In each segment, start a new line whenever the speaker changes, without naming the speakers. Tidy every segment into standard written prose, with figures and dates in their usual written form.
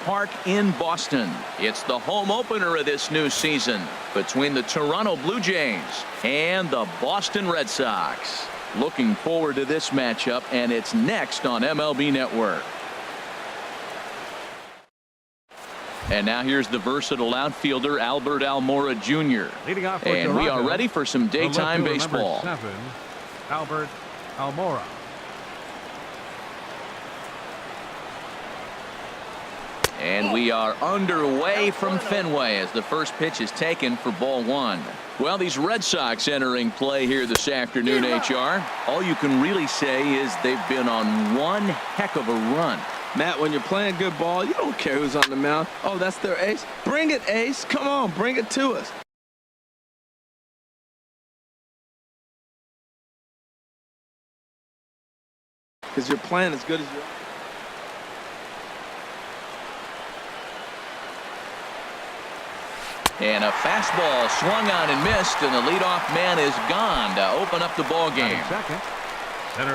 Park in Boston. It's the home opener of this new season between the Toronto Blue Jays and the Boston Red Sox. Looking forward to this matchup, and it's next on MLB Network. And now here's the versatile outfielder Albert Almora Jr. And we are ready for some daytime baseball.
Number 7, Albert Almora.
And we are underway from Fenway as the first pitch is taken for ball 1. Well, these Red Sox entering play here this afternoon, HR. All you can really say is they've been on one heck of a run.
Matt, when you're playing good ball, you don't care who's on the mound. Oh, that's their ace. Bring it, ace. Come on, bring it to us. Because you're playing as good as you are.
And a fastball swung on and missed, and the leadoff man is gone to open up the ball game.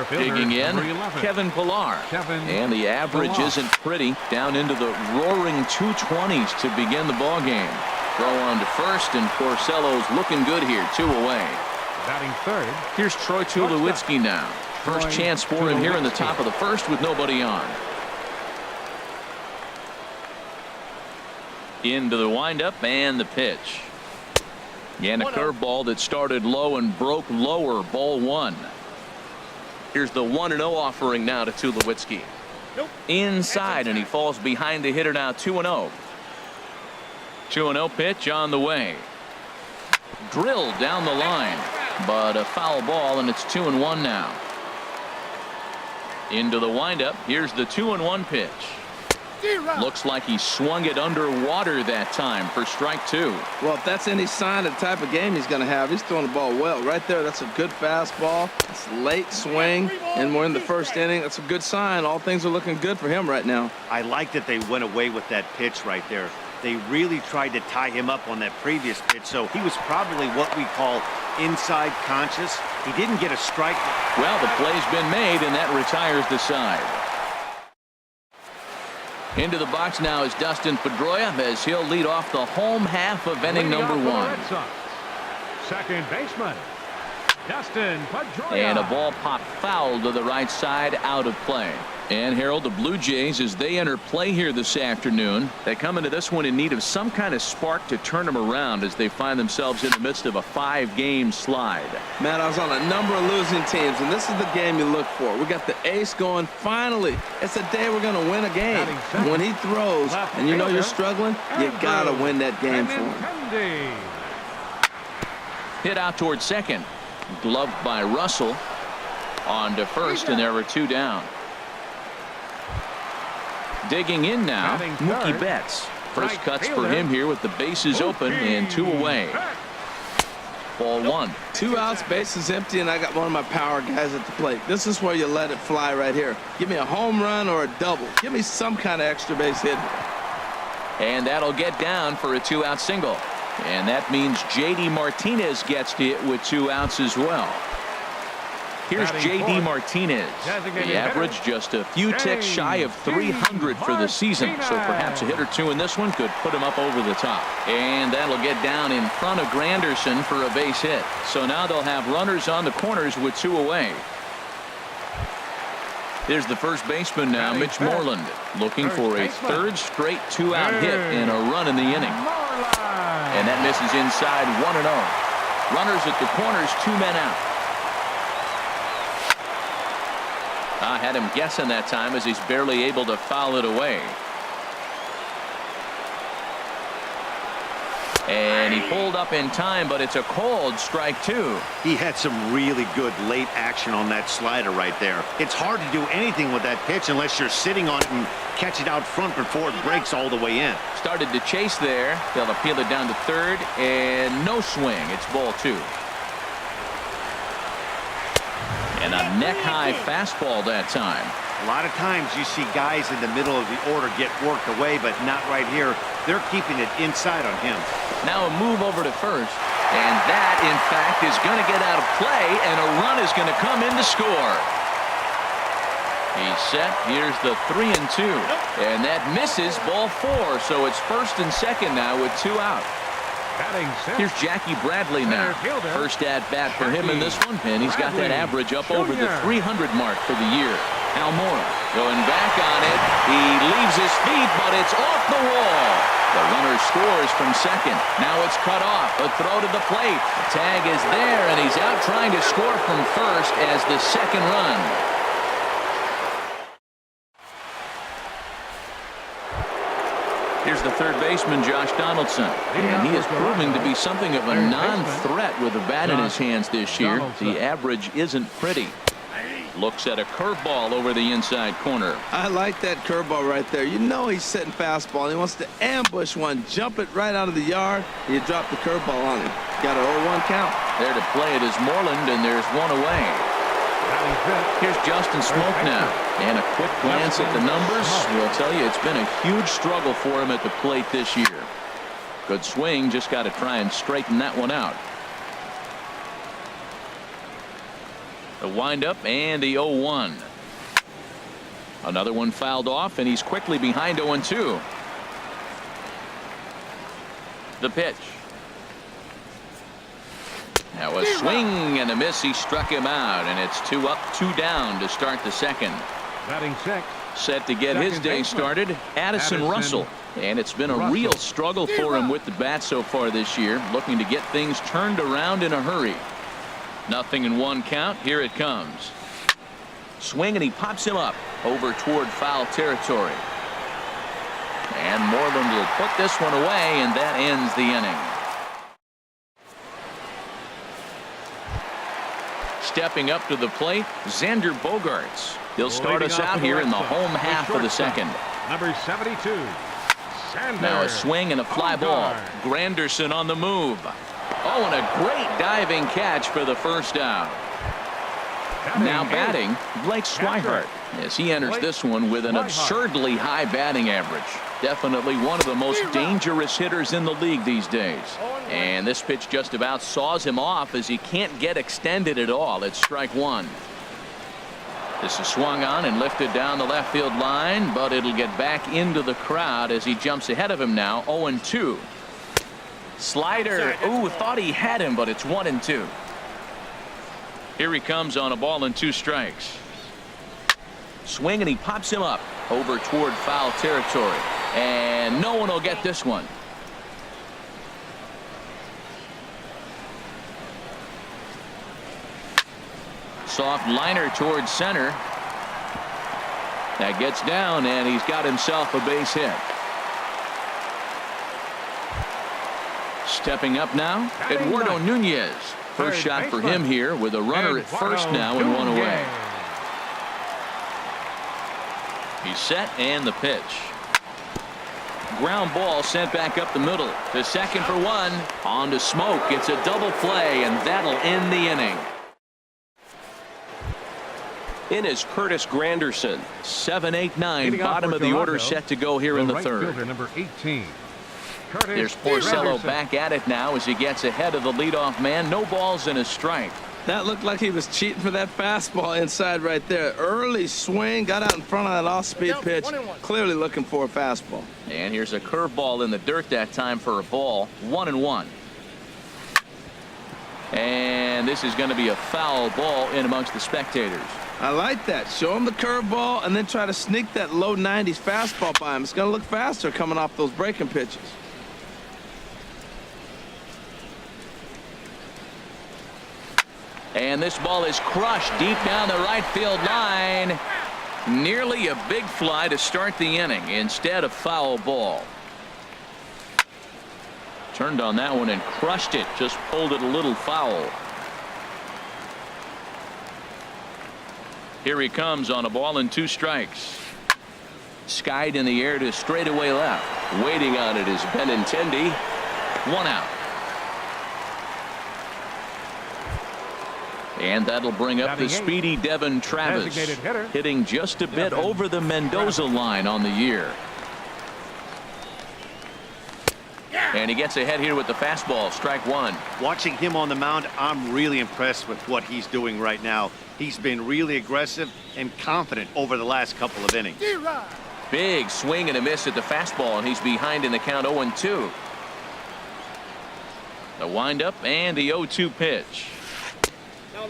Digging in, Kevin Pillar. And the average isn't pretty. Down into the roaring 220s to begin the ball game. Throw on to first, and Porcello's looking good here. 2 away.
Batting third.
Here's Troy Tulowitzki now. First chance for him here in the top of the first with nobody on. Into the windup and the pitch. And a curveball that started low and broke lower. Ball 1. Here's the 1-0 offering now to Tulowitzki. Inside, and he falls behind the hitter now. 2-0. 2-0 pitch on the way. Drilled down the line, but a foul ball, and it's 2-1 now. Into the windup. Here's the 2-1 pitch. Looks like he swung it underwater that time for strike 2.
Well, if that's any sign of the type of game he's going to have, he's throwing the ball well. Right there, that's a good fastball. It's late swing, and we're in the first inning. That's a good sign. All things are looking good for him right now.
I like that they went away with that pitch right there. They really tried to tie him up on that previous pitch, so he was probably what we call inside conscious. He didn't get a strike.
Well, the play's been made, and that retires the side. Into the box now is Dustin Pedroia as he'll lead off the home half of inning number 1.
Second baseman, Dustin Pedroia.
And a ball popped foul to the right side, out of play. And Harold, the Blue Jays, as they enter play here this afternoon, they come into this one in need of some kind of spark to turn them around as they find themselves in the midst of a 5-game slide.
Matt, I was on a number of losing teams, and this is the game you look for. We got the ace going. Finally, it's the day we're going to win a game. When he throws, and you know you're struggling, you got to win that game for him.
Hit out towards second. Gloved by Russell. On to first, and there were 2 down. Digging in now, Mookie Betts. First cuts for him here with the bases open and 2 away. Ball 1.
2 outs, bases empty, and I got one of my power guys at the plate. This is where you let it fly right here. Give me a home run or a double. Give me some kind of extra base hit.
And that'll get down for a 2-out single. And that means J.D. Martinez gets to it with 2 outs as well. Here's J.D. Martinez. The average just a few ticks shy of 300 for the season. So perhaps a hit or 2 in this one could put him up over the top. And that'll get down in front of Granderson for a base hit. So now they'll have runners on the corners with 2 away. Here's the first baseman now, Mitch Moreland, looking for a 3rd straight 2-out hit and a run in the inning. And that misses inside. 1-0. Runners at the corners, 2 men out. I had him guessing that time as he's barely able to foul it away. And he pulled up in time, but it's a called strike 2.
He had some really good late action on that slider right there. It's hard to do anything with that pitch unless you're sitting on it and catch it out front before it breaks all the way in.
Started to chase there. They'll appeal it down to third, and no swing. It's ball 2. And a neck-high fastball that time.
A lot of times you see guys in the middle of the order get worked away, but not right here. They're keeping it inside on him.
Now a move over to first. And that, in fact, is going to get out of play, and a run is going to come in to score. He's set. Here's the 3-2. And that misses ball 4. So it's first and second now with 2 out. Here's Jackie Bradley now. First at bat for him in this one. And he's got that average up over the 300 mark for the year. Almora going back on it. He leaves his feet, but it's off the wall. The runner scores from second. Now it's cut off. A throw to the plate. The tag is there, and he's out trying to score from first as the second run. Here's the third baseman, Josh Donaldson. And he is proving to be something of a non-threat with a bat in his hands this year. The average isn't pretty. Looks at a curveball over the inside corner.
I like that curveball right there. You know he's setting fastball. He wants to ambush one, jump it right out of the yard. You drop the curveball on him. Got an 0-1 count.
There to play it is Moreland, and there's one away. Here's Justin Smoak now. And a quick glance at the numbers will tell you it's been a huge struggle for him at the plate this year. Good swing, just got to try and straighten that one out. The windup and the 0-1. Another one fouled off, and he's quickly behind 0-2. The pitch. Now a swing and a miss. He struck him out, and it's 2 up, 2 down to start the second.
Batting sixth.
Set to get his day started, Addison Russell. And it's been a real struggle for him with the bat so far this year, looking to get things turned around in a hurry. 0-1 count. Here it comes. Swing, and he pops him up over toward foul territory. And Moreland will put this one away, and that ends the inning. Stepping up to the plate, Xander Bogaerts. He'll start us out here in the home half of the second.
Number 72. Xander
Now a swing and a fly ball. Granderson on the move. Oh, and a great diving catch for the first out. Now batting, Blake Swihart, as he enters this one with an absurdly high batting average. Definitely one of the most dangerous hitters in the league these days. And this pitch just about saws him off as he can't get extended at all. It's strike one. This is swung on and lifted down the left field line, but it'll get back into the crowd as he jumps ahead of him now. 0-2. Slider. Ooh, thought he had him, but it's 1-2. Here he comes on a ball and 2 strikes. Swing, and he pops him up over toward foul territory. And no one will get this one. Soft liner towards center. That gets down, and he's got himself a base hit. Stepping up now, Eduardo Nunez. First shot for him here with a runner at first now and 1 away. He's set, and the pitch. Ground ball sent back up the middle to second for 1. On to Smoak. It's a double play, and that'll end the inning. In is Curtis Granderson. 7-8-9, bottom of the order set to go here in the third.
Number 18.
There's Porcello back at it now as he gets ahead of the leadoff man. No balls and a strike.
That looked like he was cheating for that fastball inside right there. Early swing, got out in front of that off-speed pitch. Clearly looking for a fastball.
And here's a curveball in the dirt that time for a ball. 1-1. And this is going to be a foul ball in amongst the spectators.
I like that. Show him the curveball and then try to sneak that low 90s fastball by him. It's going to look faster coming off those breaking pitches.
And this ball is crushed deep down the right field line. Nearly a big fly to start the inning instead of foul ball. Turned on that one and crushed it. Just pulled it a little foul. Here he comes on a ball and 2 strikes. Skied in the air to straightaway left. Waiting on it is Benintendi. 1 out. And that'll bring up the speedy Devon Travis, hitting just a bit over the Mendoza line on the year. And he gets ahead here with the fastball. Strike one.
Watching him on the mound, I'm really impressed with what he's doing right now. He's been really aggressive and confident over the last couple of innings.
Big swing and a miss at the fastball, and he's behind in the count 0-2. The windup and the 0-2 pitch.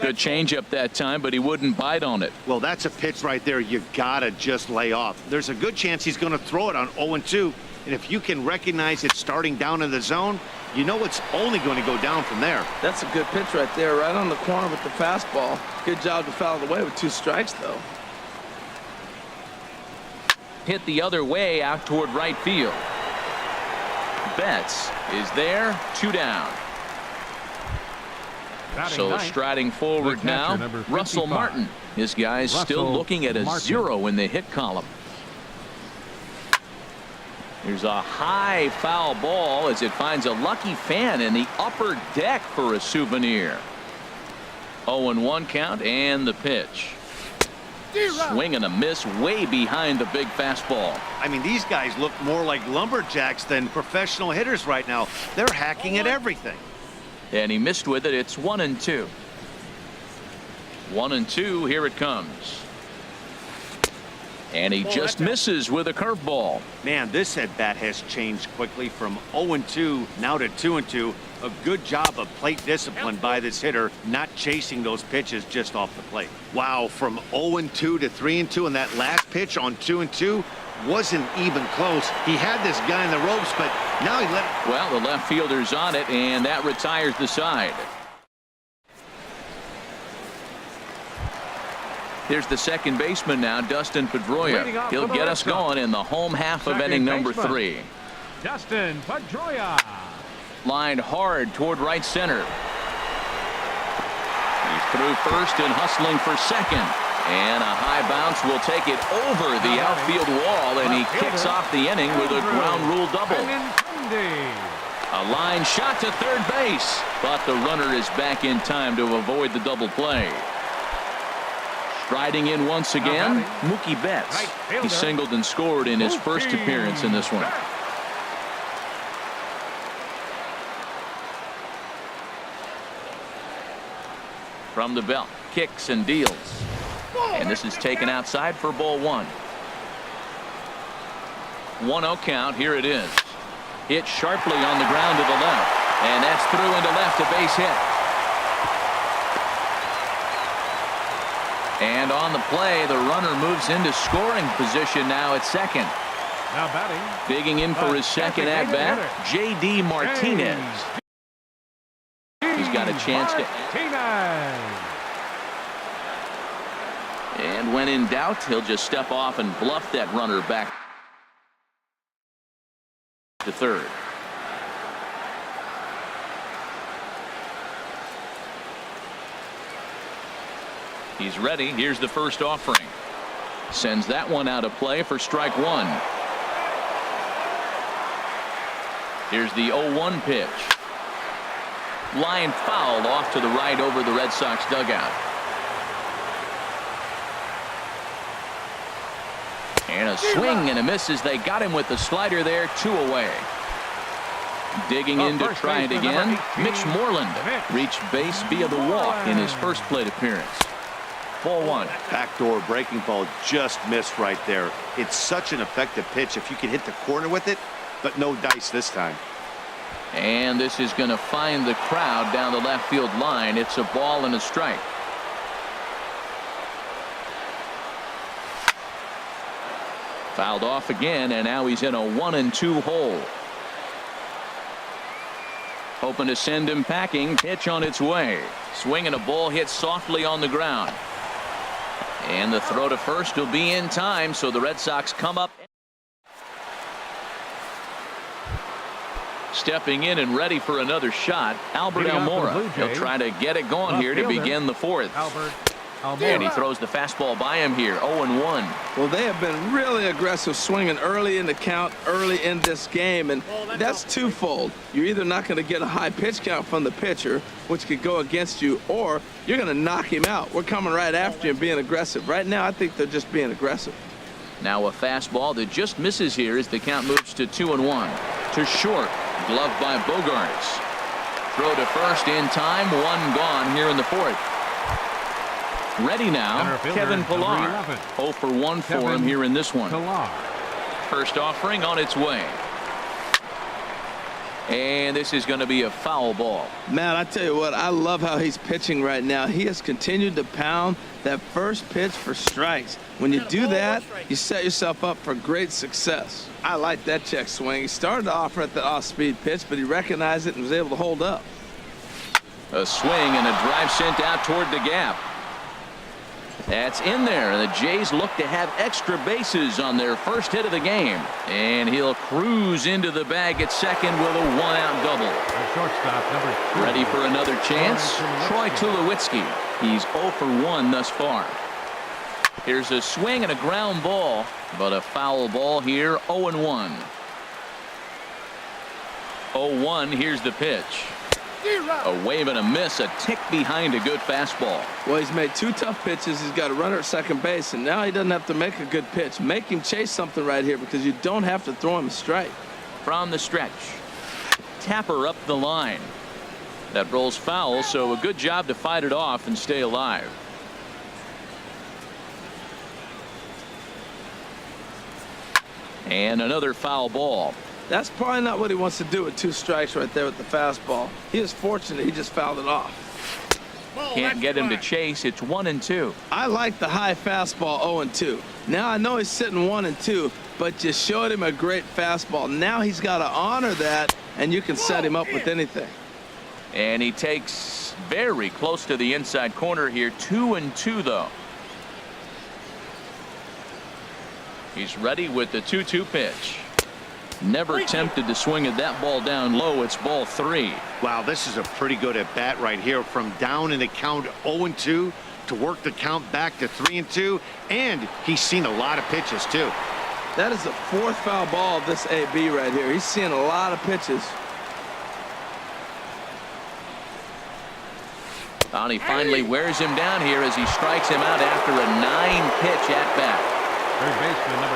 Good changeup that time, but he wouldn't bite on it.
Well, that's a pitch right there you gotta just lay off. There's a good chance he's going to throw it on 0-2, and if you can recognize it starting down in the zone, you know it's only going to go down from there.
That's a good pitch right there, right on the corner with the fastball. Good job to foul it away with 2 strikes, though.
Hit the other way out toward right field. Betts is there, 2 down. So striding forward now, Russell Martin. This guy's still looking at a 0 in the hit column. Here's a high foul ball as it finds a lucky fan in the upper deck for a souvenir. 0-1 count and the pitch. Swing and a miss way behind the big fastball.
I mean, these guys look more like lumberjacks than professional hitters right now. They're hacking at everything.
And he missed with it. It's 1-2. 1-2. Here it comes. And he just misses with a curveball.
Man, this at bat has changed quickly from 0-2 now to 2-2. A good job of plate discipline by this hitter, not chasing those pitches just off the plate. Wow, from 0-2 to 3-2, and that last pitch on 2-2 wasn't even close. He had this guy in the ropes, but now he let it.
Well, the left fielder's on it, and that retires the side. Here's the second baseman now, Dustin Pedroia. He'll get us going in the home half of inning number 3.
Dustin Pedroia.
Lined hard toward right center. He's through first and hustling for second. And a high bounce will take it over the outfield wall, and he kicks off the inning with a ground rule double. A line shot to third base, but the runner is back in time to avoid the double play. Striding in once again, Mookie Betts. He singled and scored in his first appearance in this one. From the belt, kicks and deals. And this is taken outside for ball 1. 1-0 count. Here it is. Hit sharply on the ground to the left. And that's through into left, a base hit. And on the play, the runner moves into scoring position now at second.
Now batting.
Digging in for his second at-bat, J.D. Martinez. He's got a chance to. And when in doubt, he'll just step off and bluff that runner back to third. He's ready. Here's the first offering. Sends that one out of play for strike 1. Here's the 0-1 pitch. Line foul off to the right over the Red Sox dugout. And a swing and a miss as they got him with the slider there, 2 away. Digging in to try it again, Mitch Moreland reached base via the walk in his first plate appearance. Ball 1.
Backdoor breaking ball just missed right there. It's such an effective pitch if you can hit the corner with it, but no dice this time.
And this is going to find the crowd down the left field line. It's a ball and a strike. Fouled off again, and now he's in a 1-2 hole. Hoping to send him packing. Pitch on its way. Swing and a ball hit softly on the ground. And the throw to first will be in time, so the Red Sox come up. Stepping in and ready for another shot, Albert Almora. He'll try to get it going here to begin the 4th. And he throws the fastball by him here, 0-1.
Well, they have been really aggressive swinging early in the count, early in this game, and that's twofold. You're either not going to get a high pitch count from the pitcher, which could go against you, or you're going to knock him out. We're coming right after you and being aggressive. Right now, I think they're just being aggressive.
Now a fastball that just misses here as the count moves to 2-1. To short, Gloved by Bogaerts. Throw to first in time. One gone here in the fourth. Ready now, Kevin Pillar. 0 for 1 for him here in this one. First offering on its way. And this is going to be a foul ball.
Man, I tell you what, I love how he's pitching right now. He has continued to pound that first pitch for strikes. When you do that, you set yourself up for great success. I like that check swing. He started off at the off-speed pitch, but he recognized it and was able to hold up.
A swing and a drive sent out toward the gap. That's in there, and the Jays look to have extra bases on their first hit of the game. And he'll cruise into the bag at second with a one-out double.
Shortstop number 2.
Ready for another chance? Troy Tulowitzki. He's 0 for 1 thus far. Here's a swing and a ground ball, but a foul ball here, 0-1. 0-1, here's the pitch. A wave and a miss, a tick behind a good fastball.
Well, he's made 2 tough pitches. He's got a runner at second base, and now he doesn't have to make a good pitch. Make him chase something right here because you don't have to throw him a strike.
From the stretch. Tapper up the line. That rolls foul, so a good job to fight it off and stay alive. And another foul ball.
That's probably not what he wants to do with 2 strikes right there with the fastball. He is fortunate he just fouled it off.
Can't get him to chase. It's 1-2.
I like the high fastball 0-2. Now I know he's sitting 1-2, but you showed him a great fastball. Now he's got to honor that, and you can set him up with anything.
And he takes very close to the inside corner here. 2-2 though. He's ready with the 2-2 pitch. Never tempted to swing at that ball down low. It's ball 3.
Wow, this is a pretty good at bat right here. From down in the count 0-2 to work the count back to 3-2, and he's seen a lot of pitches too.
That is the 4th foul ball of this AB right here. He's seeing a lot of pitches.
And he finally wears him down here as he strikes him out after a 9-pitch at bat.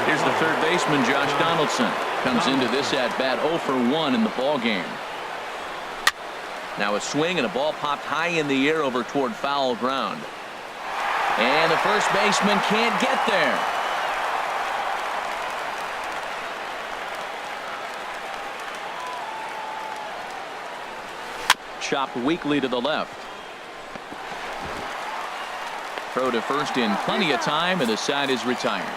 Here's the third baseman, Josh Donaldson. Comes into this at bat 0 for 1 in the ball game. Now a swing and a ball popped high in the air over toward foul ground. And the first baseman can't get there. Chopped weakly to the left. Throw to first in plenty of time, and the side is retired.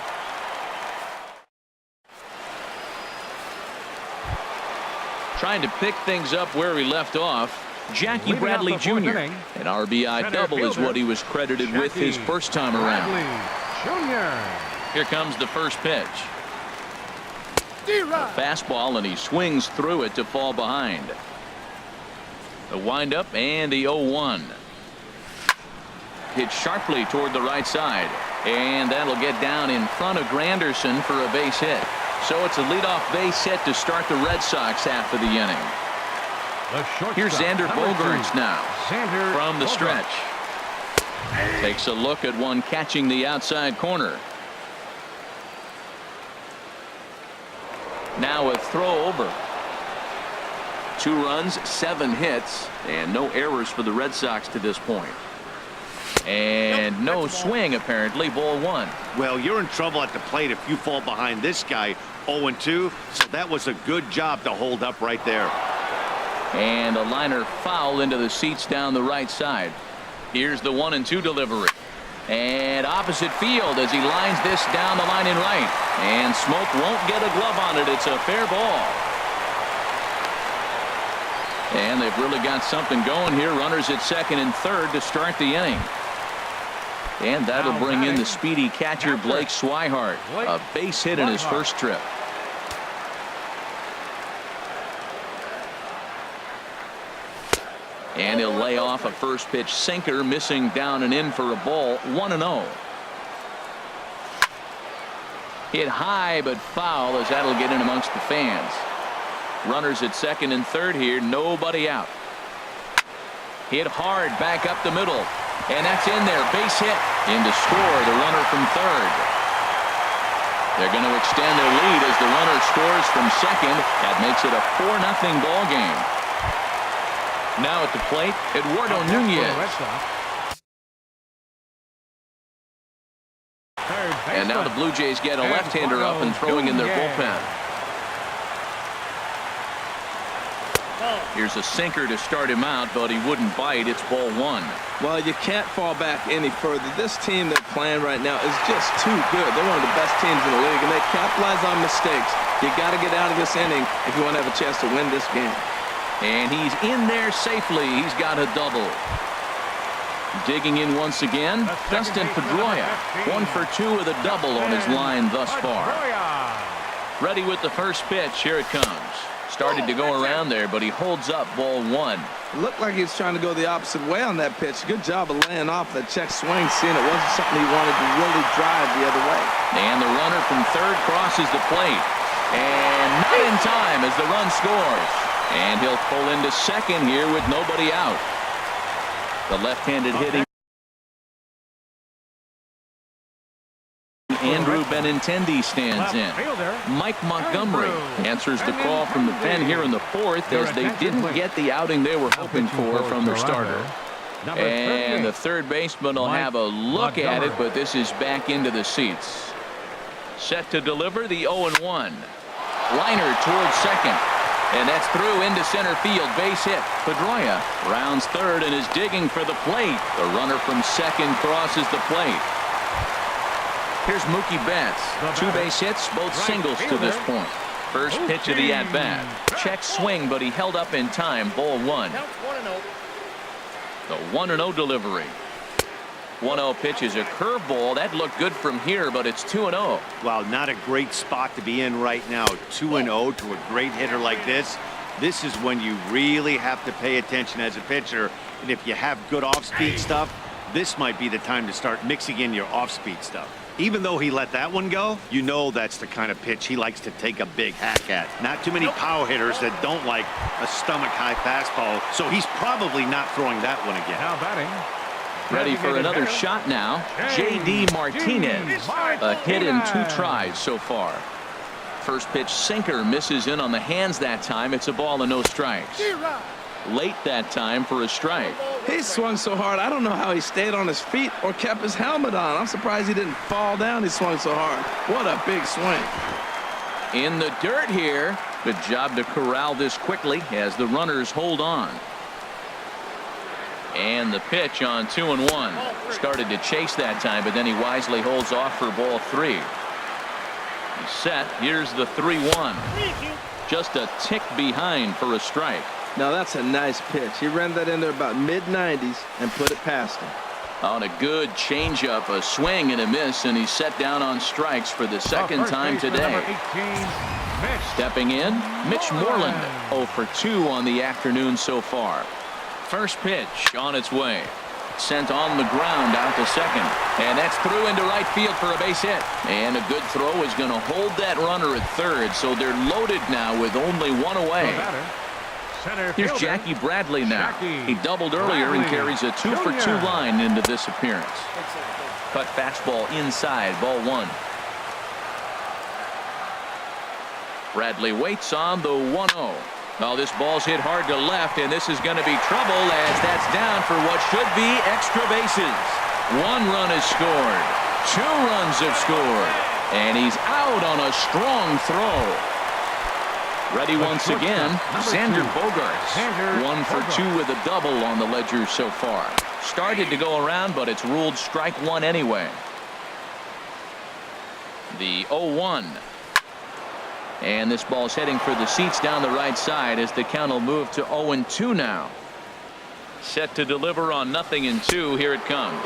Trying to pick things up where he left off. Jackie Bradley Jr. An RBI double is what he was credited with his first time around. Here comes the first pitch. A fastball, and he swings through it to fall behind. The windup and the 0-1. Hit sharply toward the right side, and that'll get down in front of Granderson for a base hit. So it's a leadoff base hit to start the Red Sox half of the inning. Here's Xander Bogaerts now from the stretch. Takes a look at one catching the outside corner. Now a throw over. 2 runs, 7 hits, and no errors for the Red Sox to this point. And no swing, apparently. Ball 1.
Well, you're in trouble at the plate if you fall behind this guy 0-2, so that was a good job to hold up right there.
And a liner foul into the seats down the right side. Here's the 1-2 delivery. And opposite field as he lines this down the line in right. And Smoke won't get a glove on it. It's a fair ball. And they've really got something going here. Runners at second and third to start the inning. And that'll bring in the speedy catcher Blake Swihart. A base hit in his first trip. And he'll lay off a first pitch sinker, missing down and in for a ball. 1-0. Hit high but foul as that'll get in amongst the fans. Runners at second and third here. Nobody out. Hit hard back up the middle. And that's in there. Base hit. In to score the runner from third. They're going to extend their lead as the runner scores from second. That makes it a 4-0 ball game. Now at the plate, Eduardo Nunez. And now the Blue Jays get a left-hander up and throwing in their bullpen. Here's a sinker to start him out, but he wouldn't bite. It's ball one.
Well, you can't fall back any further. This team they're playing right now is just too good. They're one of the best teams in the league, and they capitalize on mistakes. You got to get out of this inning if you want to have a chance to win this game.
And he's in there safely. He's got a double. Digging in once again, Dustin Pedroia. 1 for 2 with a double on his line thus far. Ready with the first pitch. Here it comes. Started to go around there, but he holds up ball one.
It looked like he was trying to go the opposite way on that pitch. Good job of laying off that check swing, seeing it wasn't something he wanted to really drive the other way.
And the runner from third crosses the plate. And not in time as the run scores. And he'll pull into second here with nobody out. The left-handed hitting Andrew Benintendi stands in. Mike Montgomery answers the call from the pen here in the fourth as they didn't get the outing they were hoping for from their starter. And the third baseman will have a look at it, but this is back into the seats. Set to deliver the 0-1. Liner towards second. And that's through into center field. Base hit. Pedroia rounds third and is digging for the plate. The runner from second crosses the plate. Here's Mookie Betts. 2 base hits, both singles to this point. First pitch of the at-bat. Check swing, but he held up in time. Ball one. The 1-0 delivery. 1-0 pitch is a curveball. That looked good from here, but it's 2-0.
Wow, not a great spot to be in right now. 2-0 to a great hitter like this. This is when you really have to pay attention as a pitcher. And if you have good off-speed stuff, this might be the time to start mixing in your off-speed stuff. Even though he let that one go, you know that's the kind of pitch he likes to take a big hack at. Not too many power hitters that don't like a stomach-high fastball, so he's probably not throwing that one again.
Now batting.
Ready for another shot now. J.D. Martinez. A hit in 2 tries so far. First pitch sinker misses in on the hands that time. It's a ball and no strikes. Late that time for a strike.
He swung so hard, I don't know how he stayed on his feet or kept his helmet on. I'm surprised he didn't fall down. He swung so hard. What a big swing.
In the dirt here. Good job to corral this quickly as the runners hold on. And the pitch on 2-1. Started to chase that time, but then he wisely holds off for ball 3. He's set. Here's the 3-1. Just a tick behind for a strike.
Now that's a nice pitch. He ran that in there about mid-90s and put it past him.
On a good changeup, a swing and a miss, and he's set down on strikes for the second time today. Stepping in, Mitch Moreland. 0 for 2 on the afternoon so far. First pitch on its way. Sent on the ground out to second. And that's through into right field for a base hit. And a good throw is going to hold that runner at third, so they're loaded now with only 1 away. Here's Jackie Bradley now. He doubled earlier and carries a 2 for 2 line into this appearance. Cut fastball inside, ball 1. Bradley waits on the 1-0. Well, this ball's hit hard to left, and this is going to be trouble as that's down for what should be extra bases. 1 run is scored. 2 runs have scored. And he's out on a strong throw. Ready once again, Xander Bogaerts. 1 for 2 with a double on the ledger so far. Started to go around, but it's ruled strike 1 anyway. The 0-1. And this ball's heading for the seats down the right side as the count will move to 0-2 now. Set to deliver on 0-2. Here it comes.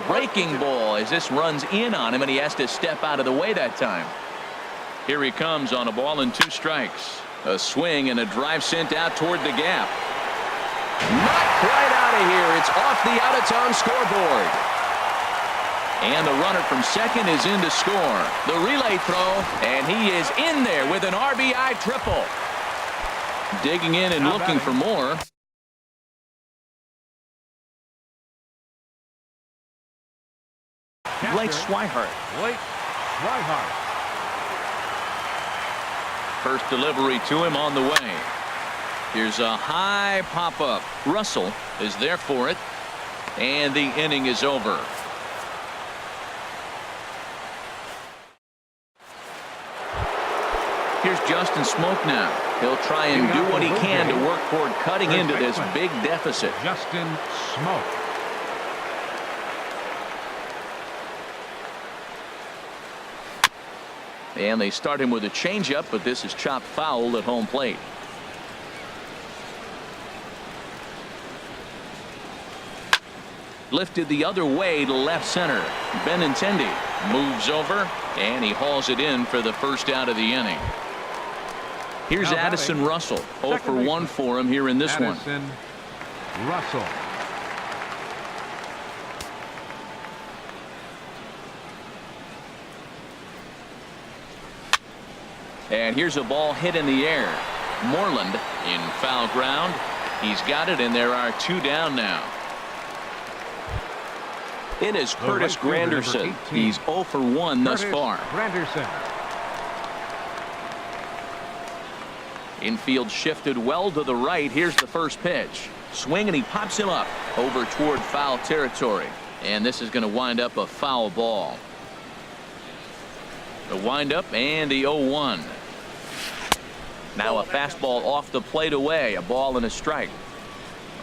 Breaking ball as this runs in on him, and he has to step out of the way that time. Here he comes on a ball and 2 strikes. A swing and a drive sent out toward the gap. Not quite out of here. It's off the out-of-town scoreboard. And the runner from second is in to score. The relay throw, and he is in there with an RBI triple. Digging in and looking for more. Blake Swihart. First delivery to him on the way. Here's a high pop-up. Russell is there for it. And the inning is over. Here's Justin Smoak now. He'll try and do what he can to work toward cutting into this big deficit.
Justin Smoak.
And they start him with a changeup, but this is chopped foul at home plate. Lifted the other way to left center. Benintendi moves over, and he hauls it in for the first out of the inning. Here's Addison Russell. 0 for 1 for him here in this one.
Addison Russell.
And here's a ball hit in the air. Moreland in foul ground. He's got it, and there are 2 down now. It is Curtis Granderson. He's 0 for 1 thus far.
Granderson.
Infield shifted well to the right. Here's the first pitch. Swing, and he pops him up over toward foul territory. And this is going to wind up a foul ball. The windup and the 0-1. Now a fastball off the plate away. A ball and a strike.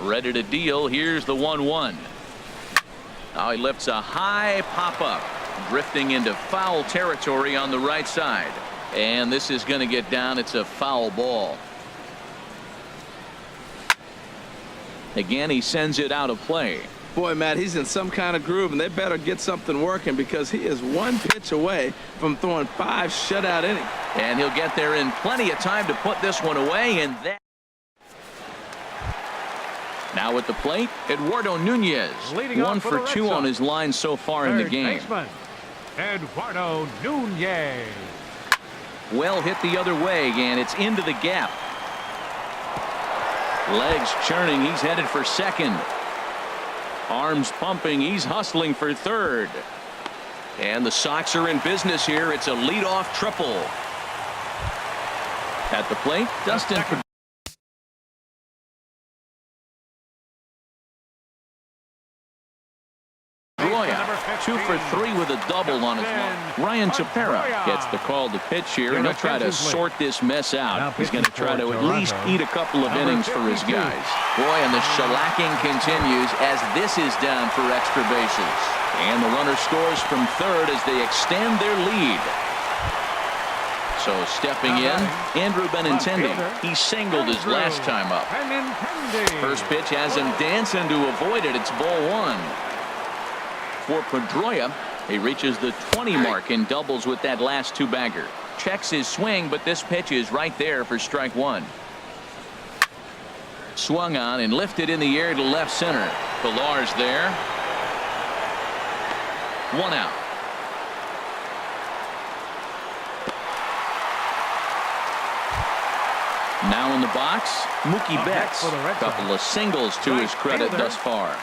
Ready to deal. Here's the 1-1. Now he lifts a high pop-up. Drifting into foul territory on the right side. And this is going to get down. It's a foul ball. Again, he sends it out of play.
Boy, Matt, he's in some kind of groove, and they better get something working because he is 1 pitch away from throwing 5 shutout innings.
And he'll get there in plenty of time to put this one away. And that. Now at the plate, Eduardo Nunez. 1 for 2 on his line so far in the game.
Baseman, Eduardo Nunez.
Well hit the other way, and it's into the gap. Legs churning. He's headed for second. Arms pumping. He's hustling for third. And the Sox are in business here. It's a leadoff triple. At the plate, Dustin Pedroia, 2 for 3 with a double on his line. Ryan Tepera gets the call to pitch here, and he'll try to sort this mess out. He's going to try to at least eat a couple of innings for his guys. Boy, and the shellacking continues as this is down for extra bases. And the runner scores from third as they extend their lead. So stepping in, Andrew Benintendi. He singled his last time up. First pitch has him dancing to avoid it. It's ball 1. For Pedroia, he reaches the 20 mark and doubles with that last 2-bagger. Checks his swing, but this pitch is right there for strike 1. Swung on and lifted in the air to left center. Pilar's there. 1 out. Now in the box, Mookie Betts. Couple of singles to his credit thus far.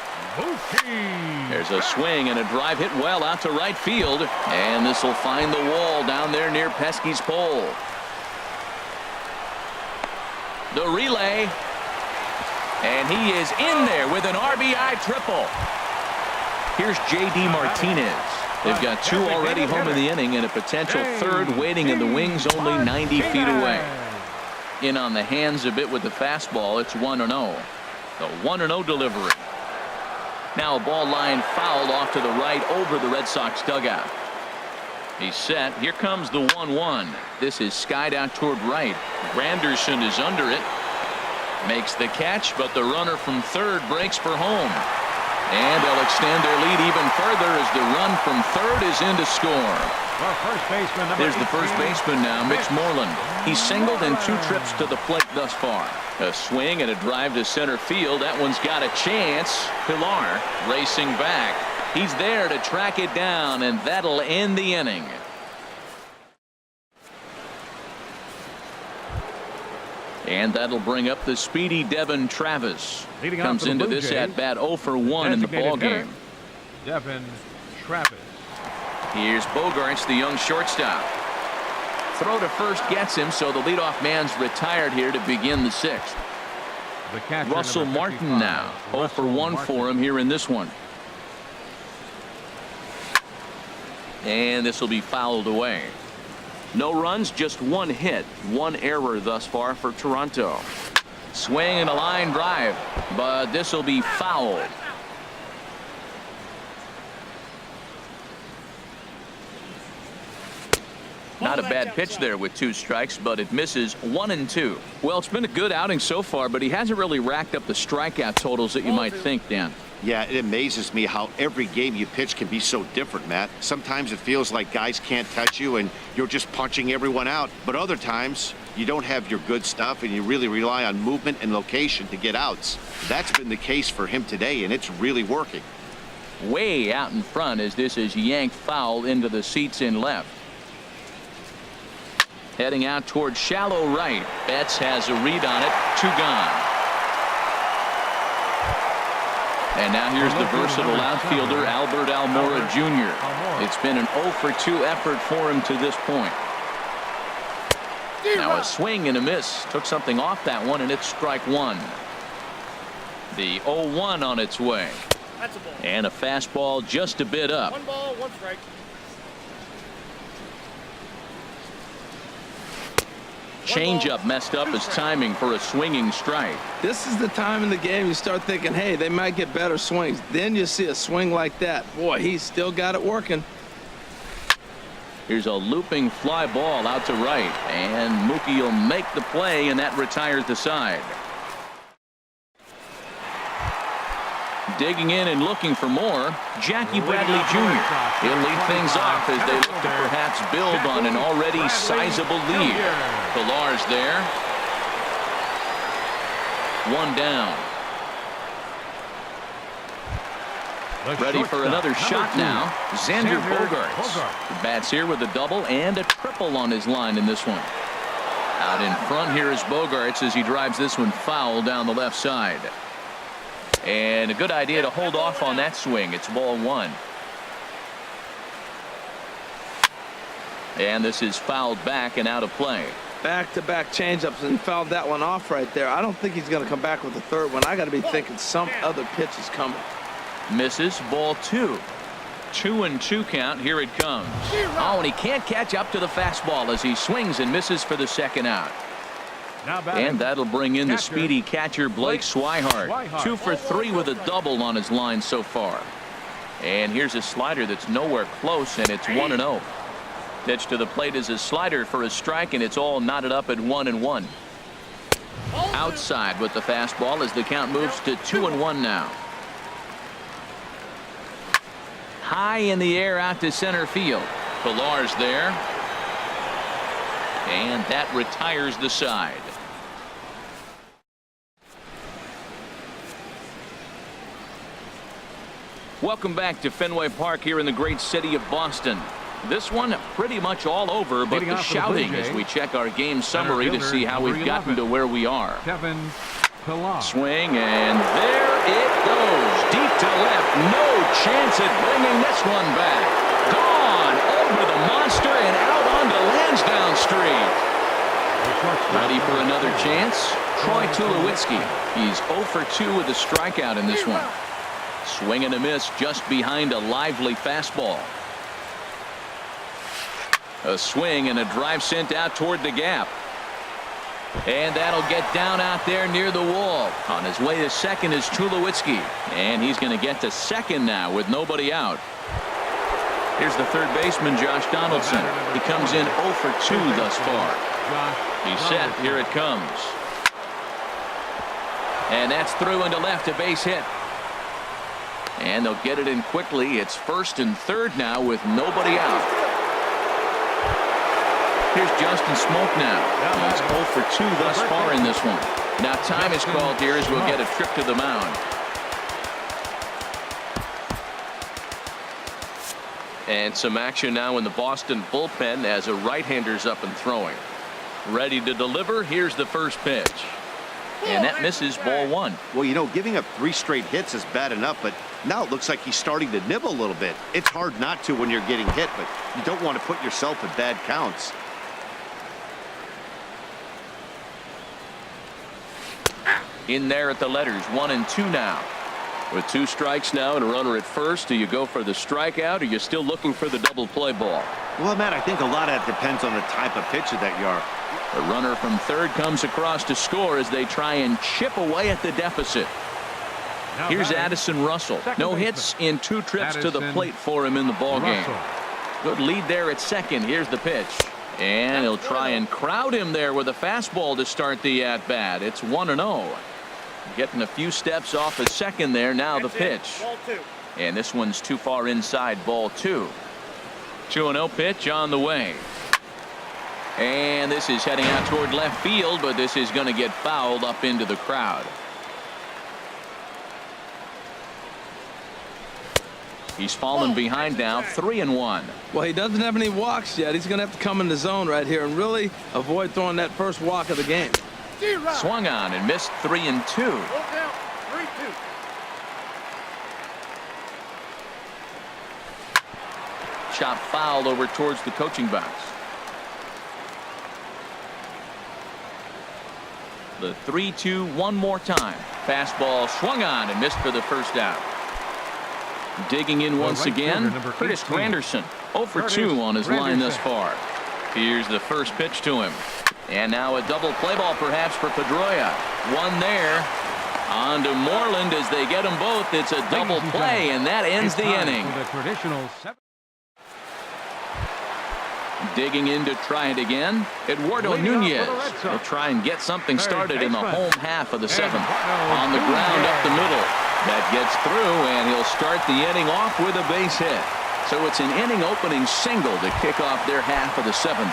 There's a swing and a drive hit well out to right field, and this will find the wall down there near Pesky's pole. The relay, and he is in there with an RBI triple. Here's J.D. Martinez. They've got 2 already home in the inning and a potential third waiting in the wings only 90 feet away. In on the hands a bit with the fastball. It's 1-0. The 1-0 delivery. Now a ball line fouled off to the right over the Red Sox dugout. He's set. Here comes the 1-1. This is skied out toward right. Granderson is under it. Makes the catch, but the runner from third breaks for home. And they'll extend their lead even further as the run from third is in to score. There's the first baseman now, Mitch Moreland. He's singled in 2 trips to the plate thus far. A swing and a drive to center field. That one's got a chance. Pilar racing back. He's there to track it down, and that'll end the inning. And that'll bring up the speedy Devin Travis. Comes into this at bat 0 for 1 in the ball game.
Devin Travis.
Here's Bogaerts, the young shortstop. throw to first gets him, so the leadoff man's retired here to begin the 6th. Russell Martin now 0 for 1 for him here in this one. And this will be fouled away. No runs, just 1 hit, 1 error thus far for Toronto. Swing and a line drive, but this will be fouled. Not a bad pitch there with 2 strikes, but it misses 1 and 2. Well, it's been a good outing so far, but he hasn't really racked up the strikeout totals that you might think, Dan.
Yeah, it amazes me how every game you pitch can be so different, Matt. Sometimes it feels like guys can't touch you and you're just punching everyone out. But other times you don't have your good stuff and you really rely on movement and location to get outs. That's been the case for him today, and it's really working.
Way out in front as this is yanked foul into the seats in left. Heading out towards shallow right. Betts has a read on it. 2 gone. And now here's the versatile outfielder Albert Almora Jr. It's been an 0 for 2 effort for him to this point. Now a swing and a miss. Took something off that one, and it's strike 1. The 0-1 on its way. And a fastball just a bit up.
1 ball, 1 strike.
Changeup messed up his timing for a swinging strike.
This is the time in the game you start thinking, hey, they might get better swings. Then you see a swing like that. Boy, he's still got it working.
Here's a looping fly ball out to right, and Mookie will make the play, and that retires the side. Digging in and looking for more, Jackie Bradley Jr. He'll lead things off as they look to perhaps build on an already sizable lead. Pilar's there. 1 down. Ready for another shot now. Xander Bogaerts. The bats here with a double and a triple on his line in this one. Out in front here is Bogaerts as he drives this one foul down the left side. And a good idea to hold off on that swing. It's ball 1. And this is fouled back and out of play.
Back-to-back changeups and fouled that one off right there. I don't think he's going to come back with the 3rd one. I got to be thinking some other pitch is coming.
Misses, ball 2. 2-2 count. Here it comes. Oh, and he can't catch up to the fastball as he swings and misses for the 2nd out. And that'll bring in the speedy catcher Blake Swihart. 2 for 3 with a double on his line so far. And here's a slider that's nowhere close, and it's 1-0. Pitch to the plate is a slider for a strike, and it's all knotted up at 1-1. Outside with the fastball as the count moves to 2-1 now. High in the air out to center field. Pilar's there. And that retires the side. Welcome back to Fenway Park here in the great city of Boston. This one pretty much all over, but the shouting as we check our game summary to see how we've gotten to where we are.
Kevin Pillar.
Swing, and there it goes. Deep to left. No chance at bringing this one back. Gone over the monster and out onto Lansdowne Street. Ready for another chance? Troy Tulowitzki. He's 0 for 2 with a strikeout in this one. Swing and a miss just behind a lively fastball. A swing and a drive sent out toward the gap. And that'll get down out there near the wall. On his way to second is Tulowitzki. And he's going to get to second now with nobody out. Here's the third baseman, Josh Donaldson. He comes in 0 for 2 thus far. He's set. Here it comes. And that's through into left, a base hit. And they'll get it in quickly. It's first and third now with nobody out. Here's Justin Smoke now. He's 0 for 2 thus far in this one. Now time is called here as we'll get a trip to the mound. And some action now in the Boston bullpen as a right-hander's up and throwing. Ready to deliver. Here's the first pitch. And that misses, ball 1.
Well, you know, giving up 3 straight hits is bad enough, but now it looks like he's starting to nibble a little bit. It's hard not to when you're getting hit, but you don't want to put yourself in bad counts.
In there at the letters, 1-2 now.
With 2 strikes now and a runner at first, do you go for the strikeout, or are you still looking for the double play ball?
Well, Matt, I think a lot of that depends on the type of pitcher that you are.
The runner from third comes across to score as they try and chip away at the deficit. Here's Addison Russell. No hits in 2 trips to the plate for him in the ballgame. Good lead there at second. Here's the pitch. And he'll try and crowd him there with a fastball to start the at-bat. It's 1-0. Getting a few steps off at second there. Now the pitch. And this one's too far inside, ball 2. 2-0 pitch on the way. And this is heading out toward left field, but this is going to get fouled up into the crowd. He's fallen behind now, 3-1.
Well, he doesn't have any walks yet. He's going to have to come in the zone right here and really avoid throwing that first walk of the game.
Swung on and missed, 3-2. Chop fouled over towards the coaching box. The 3-2 one more time. Fastball swung on and missed for the first out. Digging in once again, Curtis Granderson. 0 for 2 on his line thus far. Here's the first pitch to him. And now a double play ball perhaps for Pedroia. One there. On to Moreland as they get them both. It's a double play, and that ends the inning. Digging in to try it again. Eduardo Nunez will try and get something started in the home half of the 7th. On the ground up the middle. That gets through, and he'll start the inning off with a base hit. So it's an inning opening single to kick off their half of the 7th.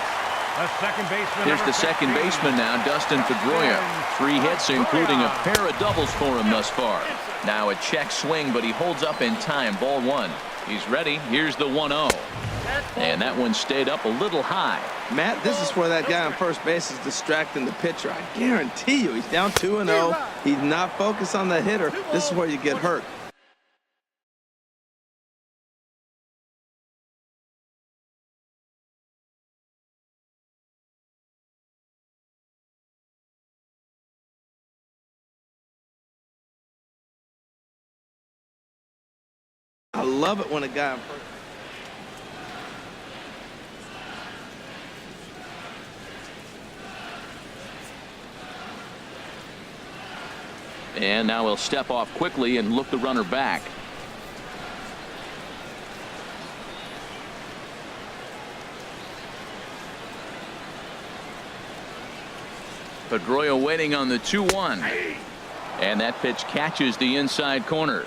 Here's the second baseman now, Dustin Pedroia. 3 hits, including a pair of doubles for him thus far. Now a check swing, but he holds up in time. Ball 1. He's ready. Here's the 1-0. And that one stayed up a little high.
Matt, this is where that guy on first base is distracting the pitcher. I guarantee you he's down 2-0. He's not focused on the hitter. This is where you get hurt. I love it when a guy on first.
And now he'll step off quickly and look the runner back. Pedroia waiting on the 2-1. And that pitch catches the inside corner.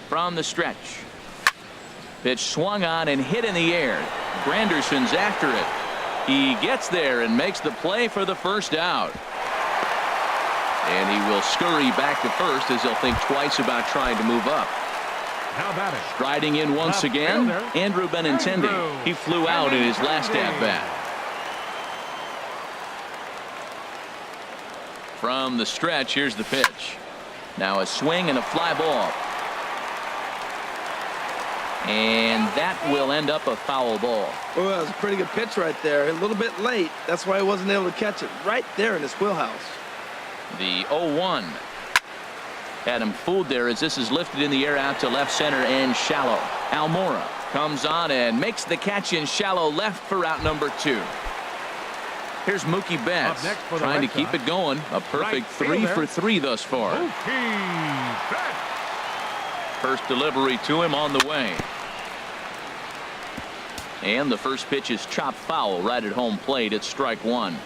From the stretch. Pitch swung on and hit in the air. Granderson's after it. He gets there and makes the play for the first out. And he will scurry back to first as he'll think twice about trying to move up.
How about it?
Striding in once again, Andrew Benintendi. He flew out in his last at-bat. From the stretch, here's the pitch. Now a swing and a fly ball. And that will end up a foul ball.
Well, that was a pretty good pitch right there. A little bit late. That's why he wasn't able to catch it right there in his wheelhouse.
The 0-1. Had him fooled there as this is lifted in the air out to left center and shallow. Almora comes on and makes the catch in shallow left for out number 2. Here's Mookie Betts trying to keep it going. A perfect 3 for 3 thus far. First delivery to him on the way. And the first pitch is chopped foul right at home plate. It's strike 1.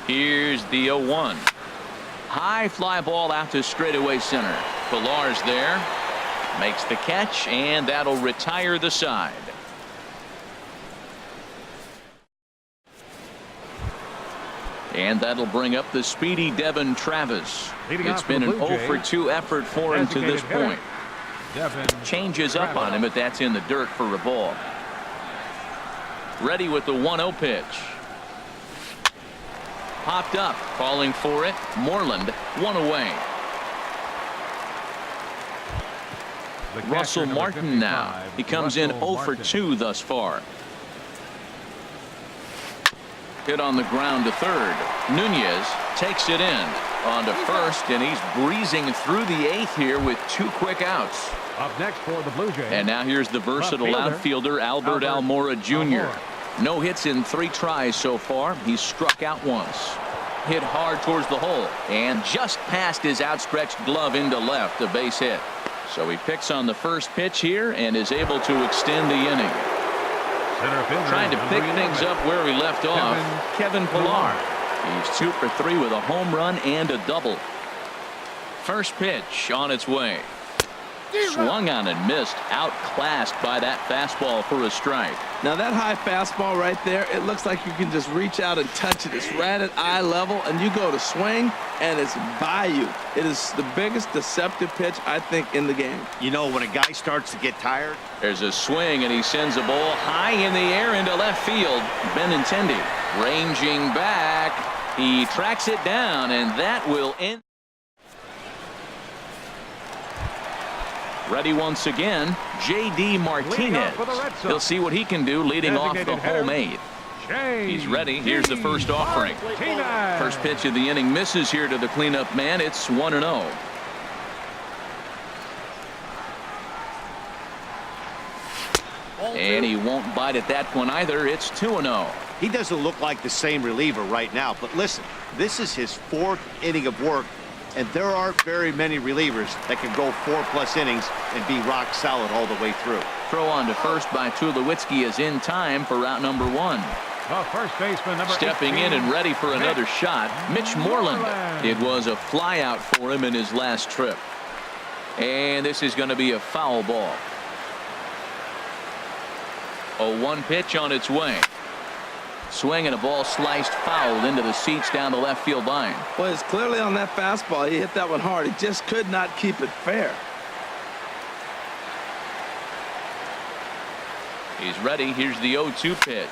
Here's the 0-1. High fly ball out to straightaway center. Pillar's there. Makes the catch, and that'll retire the side. And that'll bring up the speedy Devin Travis. It's been an 0 for 2 effort for him to this point. Changes up on him, but that's in the dirt for a ball. Ready with the 1-0 pitch. Popped up, calling for it. Moreland, 1 away. Russell Martin now. He comes in 0 for 2 thus far. Hit on the ground to third. Nunez takes it in on to first, and he's breezing through the 8th here with 2 quick outs.
Up next for the Blue Jays.
And now here's the versatile outfielder Albert Almora Jr. No hits in 3 tries so far. He's struck out once. Hit hard towards the hole and just past his outstretched glove into left, a base hit. So he picks on the first pitch here and is able to extend the inning. Trying to pick things up where he left off, Kevin Pillar. He's 2 for 3 with a home run and a double. First pitch on its way. Swung on and missed, outclassed by that fastball for a strike.
Now that high fastball right there, it looks like you can just reach out and touch it. It's right at eye level, and you go to swing, and it's by you. It is the biggest deceptive pitch, I think, in the game.
You know, when a guy starts to get tired.
There's a swing, and he sends a ball high in the air into left field. Benintendi ranging back. He tracks it down, and that will end. Ready once again, J.D. Martinez. He'll see what he can do leading off the home 8th. He's ready. Here's the first offering. First pitch of the inning misses here to the cleanup man. It's 1-0. And he won't bite at that one either. It's 2-0.
He doesn't look like the same reliever right now, but listen, this is his 4th inning of work. And there aren't very many relievers that can go 4+ innings and be rock solid all the way through.
Throw on to first by Tulowitzki is in time for out number 1.
The first baseman, number
Stepping
18,
in and ready for another shot, Mitch Moreland. It was a fly out for him in his last trip. And this is going to be a foul ball. A 1 pitch on its way. Swing and a ball sliced fouled into the seats down the left field line.
Well, it's clearly on that fastball. He hit that one hard. He just could not keep it fair.
He's ready. Here's the 0-2 pitch.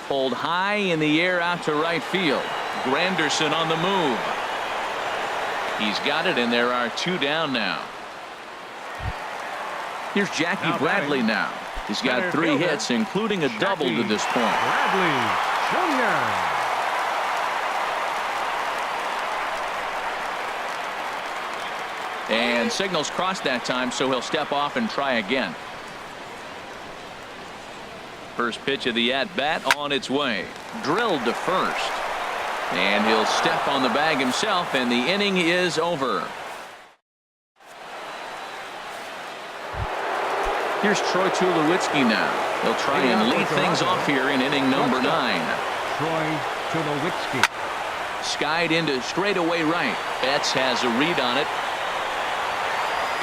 Pulled high in the air out to right field. Granderson on the move. He's got it, and there are 2 down now. Here's Jackie Bradley now. He's got 3 hits, including a double to this point.
Bradley Jr.
And signals crossed that time, so he'll step off and try again. First pitch of the at-bat on its way. Drilled to first. And he'll step on the bag himself, and the inning is over. Here's Troy Tulowitzki now. He'll try and lead things off here in inning number 9.
Troy Tulowitzki.
Skied into straightaway right. Betts has a read on it.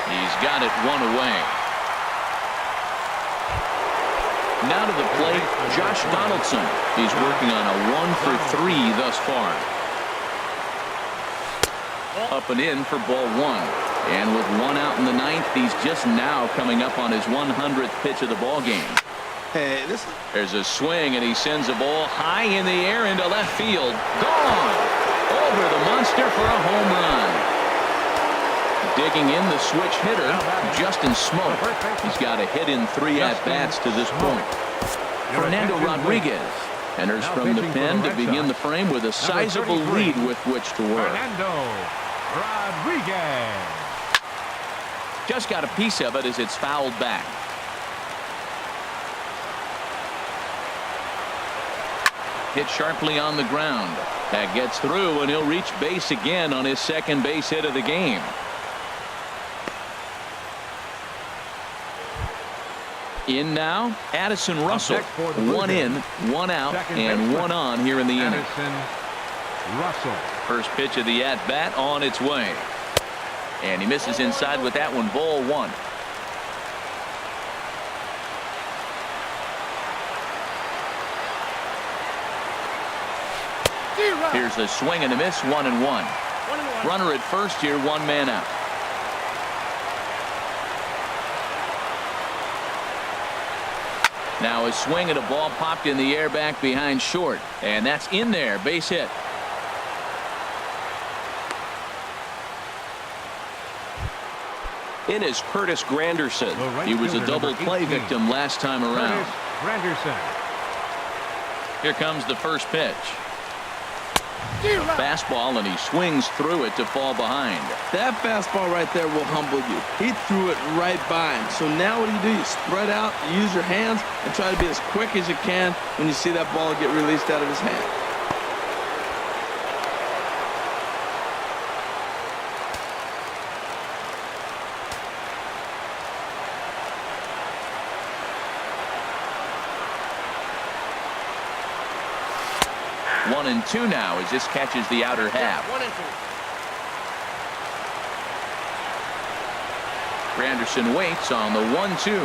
He's got it 1 away. Now to the plate, Josh Donaldson. He's working on a 1 for 3 thus far. Up and in for ball 1. And with 1 out in the 9th, he's just now coming up on his 100th pitch of the ball game.
Hey,
There's a swing, and he sends a ball high in the air into left field. Gone! Over the monster for a home run. Digging in the switch hitter, Justin Smoke. He's got a hit in 3 at-bats to this point. Fernando Rodriguez enters from the pen to begin the frame with a sizable lead with which to work.
Fernando Rodriguez.
Just got a piece of it as it's fouled back. Hit sharply on the ground. That gets through, and he'll reach base again on his 2nd base hit of the game. In now, Addison Russell. 1 in, 1 out, and 1 on here in the inning.
Addison Russell.
First pitch of the at-bat on its way. And he misses inside with that one. Ball 1. Here's a swing and a miss. 1-1. Runner at first here, 1 man out. Now a swing and a ball popped in the air back behind short. And that's in there. Base hit.
in is Curtis Granderson.
The right
He was a
fielder,
double
number
play
18,
victim last time around.
Curtis Granderson.
Here comes the first pitch. Fastball, and he swings through it to fall behind.
That fastball right there will humble you. He threw it right by him. So now what do? You spread out, you use your hands, and try to be as quick as you can when you see that ball get released out of his hand.
One and two now as this catches the outer half.
1 and 2.
Granderson waits on the 1-2.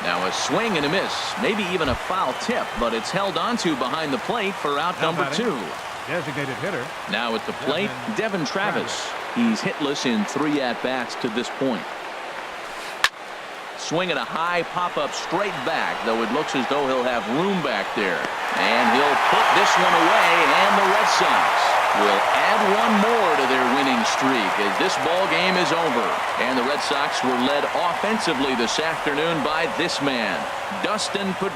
Now a swing and a miss, maybe even a foul tip, but it's held onto behind the plate for out
Now
number
batting,
2.
Designated hitter.
Now at the plate, Devin Travis. He's hitless in 3 at-bats to this point. Swinging a high pop-up straight back, though it looks as though he'll have room back there. And he'll put this one away, and the Red Sox will add one more to their winning streak as this ball game is over. And the Red Sox were led offensively this afternoon by this man, Dustin Pedroia.